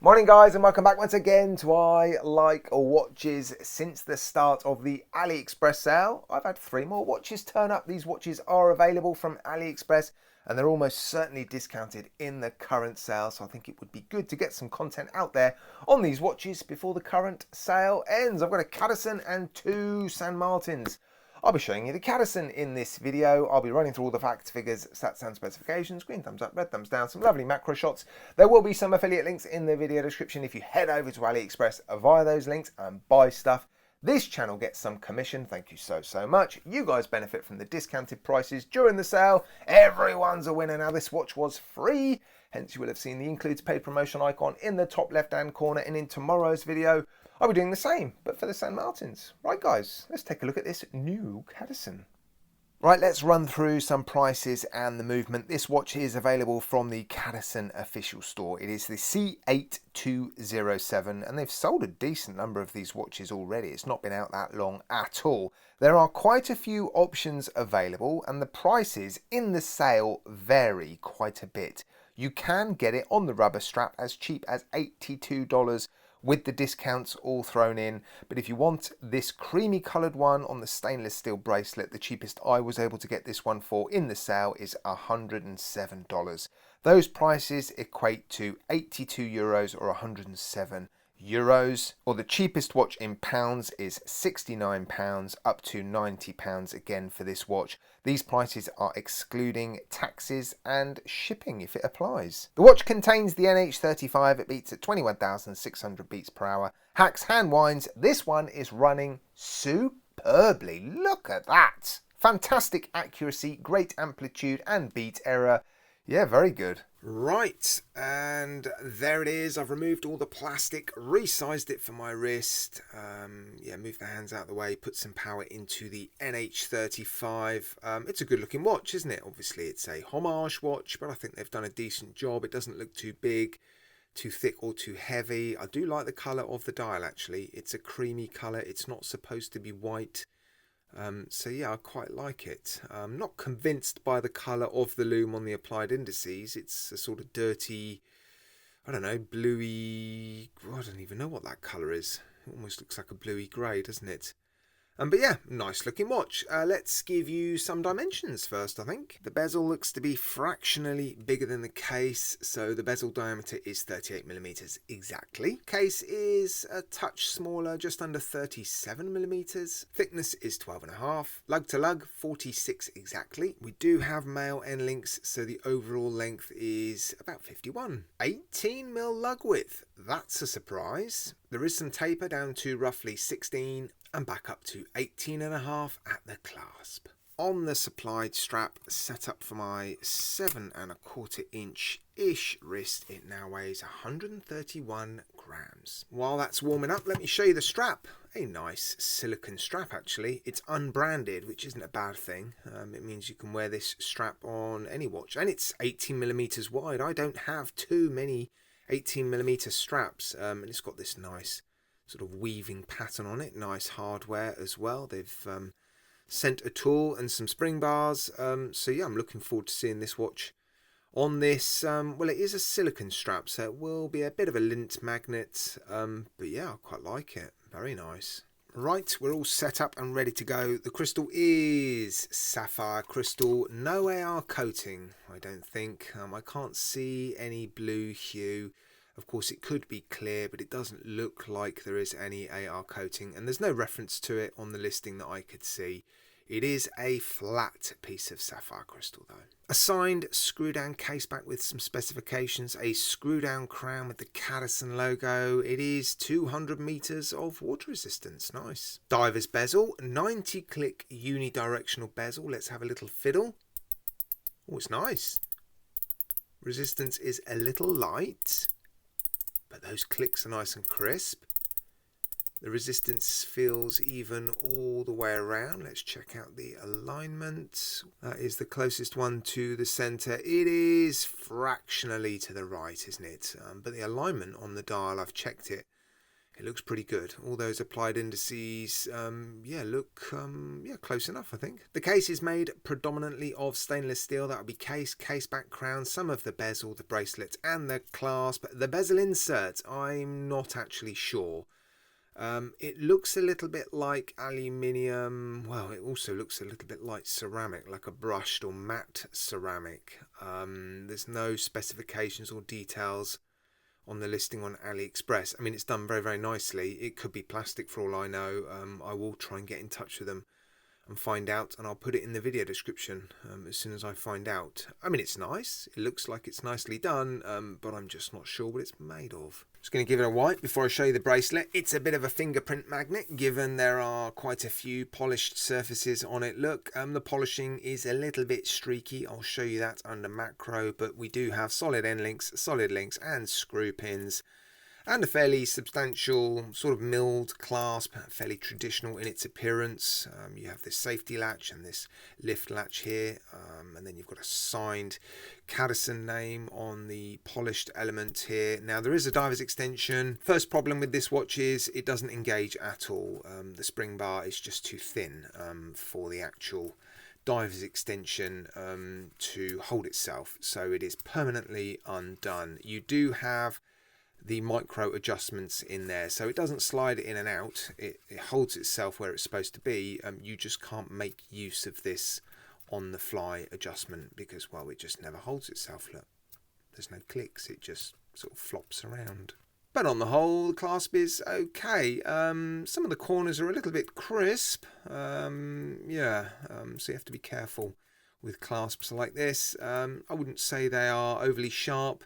Morning guys, and welcome back once again to I Like Watches. Since the start of the AliExpress sale, I've had 3 more watches turn up. These watches are available from AliExpress and they're almost certainly discounted in the current sale, so I think it would be good to get some content out there on these watches before the current sale ends. I've got a Cadisen and 2 San Martins. I'll be showing you the Cadisen in this video. I'll be running through all the facts, figures, stats and specifications, green thumbs up, red thumbs down, some lovely macro shots. There will be some affiliate links in the video description if you head over to AliExpress via those links and buy stuff. This channel gets some commission, thank you so much. You guys benefit from the discounted prices during the sale. Everyone's a winner. Now this watch was free, hence you will have seen the includes paid promotion icon in the top left hand corner, and in tomorrow's video I'll be doing the same, but for the San Martins. Right guys, let's take a look at this new Cadisen. Right, let's run through some prices and the movement. This watch is available from the Cadisen official store. It is the C8207, and they've sold a decent number of these watches already. It's not been out that long at all. There are quite a few options available, and the prices in the sale vary quite a bit. You can get it on the rubber strap as cheap as $82 with the discounts all thrown in, but if you want this creamy coloured one on the stainless steel bracelet, the cheapest I was able to get this one for in the sale is $107. Those prices equate to €82 or 107 euros, or the cheapest watch in pounds is £69 up to £90 again for this watch. These prices are excluding taxes and shipping if it applies. The watch contains the NH35. It beats at 21,600 beats per hour. Hacks hand winds. This one is running superbly. Look at that. Fantastic accuracy, great amplitude and beat error. Yeah, very good. Right, and there it is. I've removed all the plastic, resized it for my wrist. Move the hands out of the way, put some power into the NH35. It's a good looking watch, isn't it? Obviously, it's a homage watch, but I think they've done a decent job. It doesn't look too big, too thick or too heavy. I do like the colour of the dial, actually. It's a creamy colour. It's not supposed to be white. So yeah, I quite like it. I'm not convinced by the colour of the Lume on the applied indices. It's a sort of dirty, I don't know, bluey, I don't even know what that colour is. It almost looks like a bluey grey, doesn't it? But yeah, nice looking watch. Let's give you some dimensions first, I think. The bezel looks to be fractionally bigger than the case, so the bezel diameter is 38mm exactly. Case is a touch smaller, just under 37mm. Thickness is 12.5. Lug to lug, 46 exactly. We do have male end links, so the overall length is about 51. 18mm lug width, that's a surprise. There is some taper down to roughly 16 and back up to 18.5 at the clasp. On the supplied strap, set up for my 7.25 inch-ish wrist, it now weighs 131 grams. While that's warming up, let me show you the strap. A nice silicone strap, actually. It's unbranded, which isn't a bad thing. It means you can wear this strap on any watch, and it's 18mm wide. I don't have too many 18mm straps, and it's got this nice sort of weaving pattern on it. Nice hardware as well. They've sent a tool and some spring bars. So yeah, I'm looking forward to seeing this watch on this. Well, it is a silicone strap, so it will be a bit of a lint magnet. But yeah, I quite like it. Very nice. Right, we're all set up and ready to go. The crystal is sapphire crystal. No AR coating, I don't think. I can't see any blue hue. Of course, it could be clear, but it doesn't look like there is any AR coating, and there's no reference to it on the listing that I could see. It is a flat piece of sapphire crystal, though. A signed screw-down case back with some specifications, a screw-down crown with the Cadisen logo. It is 200 meters of water resistance. Nice. Diver's bezel, 90-click unidirectional bezel. Let's have a little fiddle. Oh, it's nice. Resistance is a little light, but those clicks are nice and crisp. The resistance feels even all the way around. Let's check out the alignment. That is the closest one to the center. It is fractionally to the right, isn't it? But the alignment on the dial, I've checked it. it looks pretty good. All those applied indices, yeah, look yeah, close enough, I think. The case is made predominantly of stainless steel. That would be case back crown, some of the bezel, the bracelet, and the clasp. The bezel insert, I'm not actually sure. It looks a little bit like aluminium. Well, it also looks a little bit like ceramic, like a brushed or matte ceramic. There's no specifications or details on the listing on AliExpress. I mean, it's done very, very nicely. It could be plastic for all I know. I will try and get in touch with them and find out, and I'll put it in the video description as soon as I find out. I mean, it's nice. It looks like it's nicely done, but I'm just not sure what it's made of. Just going to give it a wipe before I show you the bracelet. It's a bit of a fingerprint magnet, given there are quite a few polished surfaces on it. Look, the polishing is a little bit streaky. I'll show you that under macro, but we do have solid end links, solid links, and screw pins. And a fairly substantial sort of milled clasp, fairly traditional in its appearance. You have this safety latch and this lift latch here, and then you've got a signed Cadisen name on the polished element here. Now there is a diver's extension. First problem with this watch is it doesn't engage at all. The spring bar is just too thin for the actual diver's extension to hold itself, so it is permanently undone. You do have the micro adjustments in there, so it doesn't slide in and out. It holds itself where it's supposed to be. You just can't make use of this on the fly adjustment because, well, it just never holds itself. Look, there's no clicks, it just sort of flops around. But on the whole, the clasp is okay. Some of the corners are a little bit crisp. Yeah, so you have to be careful with clasps like this. I wouldn't say they are overly sharp.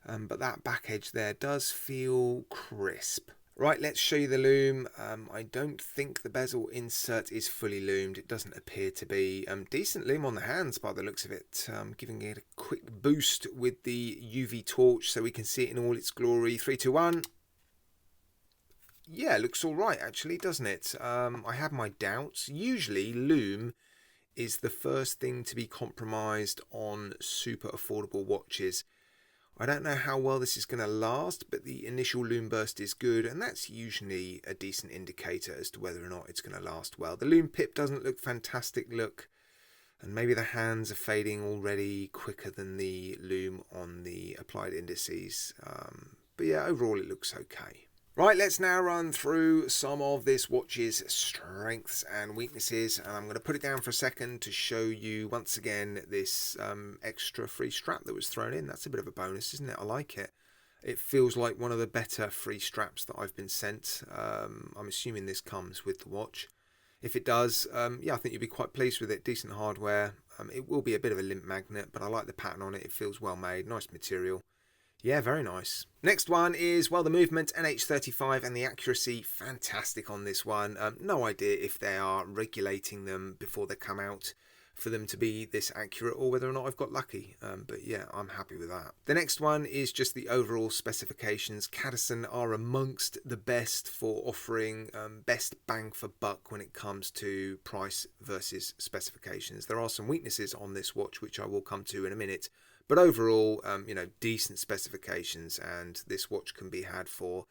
But that back edge there does feel crisp. Right, let's show you the lume. I don't think the bezel insert is fully lumed. It doesn't appear to be. Decent lume on the hands by the looks of it. Giving it a quick boost with the UV torch so we can see it in all its glory. 3, 2, 1. Yeah, looks all right actually, doesn't it? I have my doubts. Usually lume is the first thing to be compromised on super affordable watches. I don't know how well this is going to last, but the initial lume burst is good, and that's usually a decent indicator as to whether or not it's going to last well. The lume pip doesn't look fantastic, look, and maybe the hands are fading already quicker than the lume on the applied indices. But yeah, overall it looks okay. Right, let's now run through some of this watch's strengths and weaknesses, and I'm going to put it down for a second to show you once again this extra free strap that was thrown in. That's a bit of a bonus, isn't it? I like it. It feels like one of the better free straps that I've been sent. I'm assuming this comes with the watch. If it does, yeah, I think you'll be quite pleased with it. Decent hardware. It will be a bit of a limp magnet, but I like the pattern on it. It feels well made, nice material. Yeah, very nice. Next one is, well, the movement, NH35, and the accuracy, fantastic on this one. No idea if they are regulating them before they come out for them to be this accurate or whether or not I've got lucky. But yeah, I'm happy with that. The next one is just the overall specifications. Cadisen are amongst the best for offering best bang for buck when it comes to price versus specifications. There are some weaknesses on this watch, which I will come to in a minute. But overall, you know, decent specifications, and this watch can be had for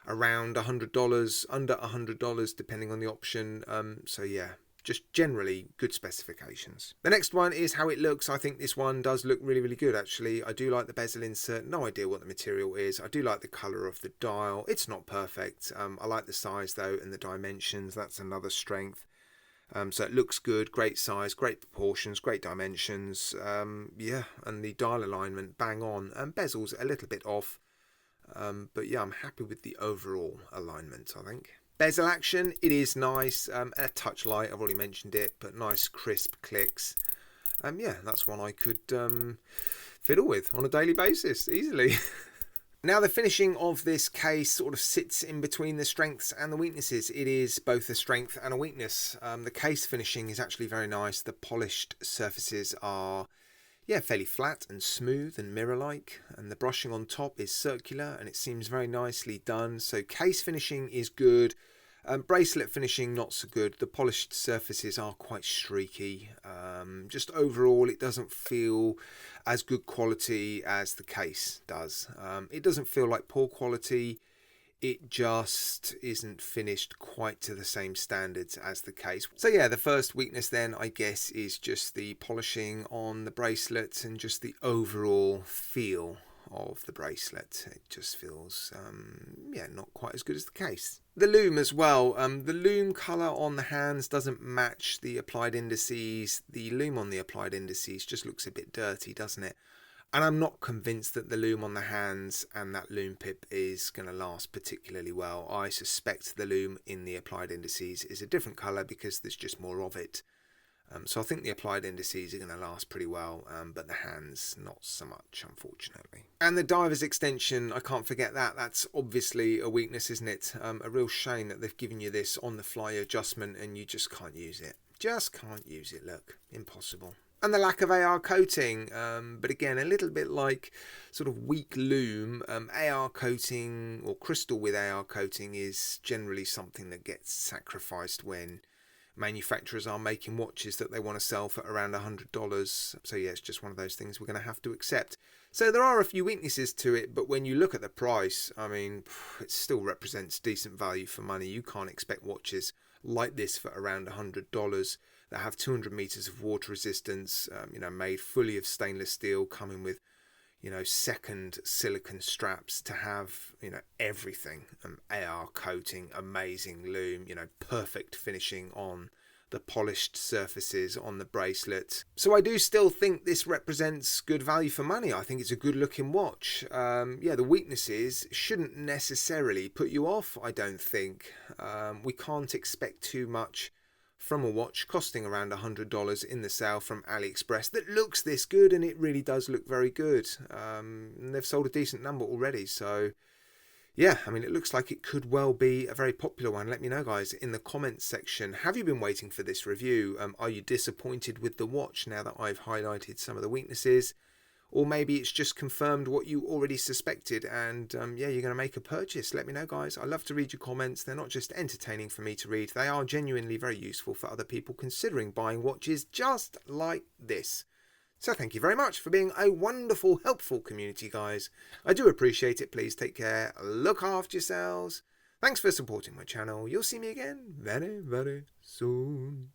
around $100, under $100, depending on the option. So yeah, just generally good specifications. The next one is how it looks. I think this one does look really, really good, actually. I do like the bezel insert. No idea what the material is. I do like the colour of the dial. It's not perfect. I like the size, though, and the dimensions. That's another strength. So it looks good, great size, great proportions, great dimensions, yeah, and the dial alignment bang on, and bezel's a little bit off, but yeah, I'm happy with the overall alignment, I think. Bezel action, it is nice, a touch light, I've already mentioned it, but nice crisp clicks. Yeah, that's one I could fiddle with on a daily basis, easily. Now the finishing of this case sort of sits in between the strengths and the weaknesses. It is both a strength and a weakness. The case finishing is actually very nice. The polished surfaces are, yeah, fairly flat and smooth and mirror-like, and the brushing on top is circular and it seems very nicely done. So case finishing is good. Bracelet finishing not so good. The polished surfaces are quite streaky. Just overall it doesn't feel as good quality as the case does. It doesn't feel like poor quality. it just isn't finished quite to the same standards as the case. So yeah, the first weakness then, I guess, is just the polishing on the bracelet and just the overall feel of the bracelet. It just feels, yeah, not quite as good as the case. The lume as well. The lume colour on the hands doesn't match the applied indices. The lume on the applied indices just looks a bit dirty, doesn't it? And I'm not convinced that the lume on the hands and that lume pip is going to last particularly well. I suspect the lume in the applied indices is a different colour because there's just more of it. So I think the applied indices are going to last pretty well, but the hands not so much, unfortunately. And the diver's extension, I can't forget that. That's obviously a weakness, isn't it? A real shame that they've given you this on the fly adjustment and you just can't use it. Just can't use it, look. Impossible. And the lack of AR coating, but again, a little bit like sort of weak lume, AR coating or crystal with AR coating is generally something that gets sacrificed when manufacturers are making watches that they want to sell for around $100. So yeah, it's just one of those things we're going to have to accept. So there are a few weaknesses to it, but when you look at the price, I mean, it still represents decent value for money. You can't expect watches like this for around $100 that have 200 meters of water resistance, made fully of stainless steel, coming with, second silicon straps to have, everything, AR coating, amazing lume, perfect finishing on the polished surfaces on the bracelet. So I do still think this represents good value for money. I think it's a good looking watch. The weaknesses shouldn't necessarily put you off, I don't think. We can't expect too much from a watch costing around $100 in the sale from AliExpress that looks this good, and it really does look very good. And they've sold a decent number already, so yeah, I mean, it looks like it could well be a very popular one. Let me know, guys, in the comments section. Have you been waiting for this review? Are you disappointed with the watch now that I've highlighted some of the weaknesses? Or maybe it's just confirmed what you already suspected and, you're going to make a purchase. Let me know, guys. I love to read your comments. They're not just entertaining for me to read. They are genuinely very useful for other people considering buying watches just like this. So thank you very much for being a wonderful, helpful community, guys. I do appreciate it. Please take care. Look after yourselves. Thanks for supporting my channel. You'll see me again very, very soon.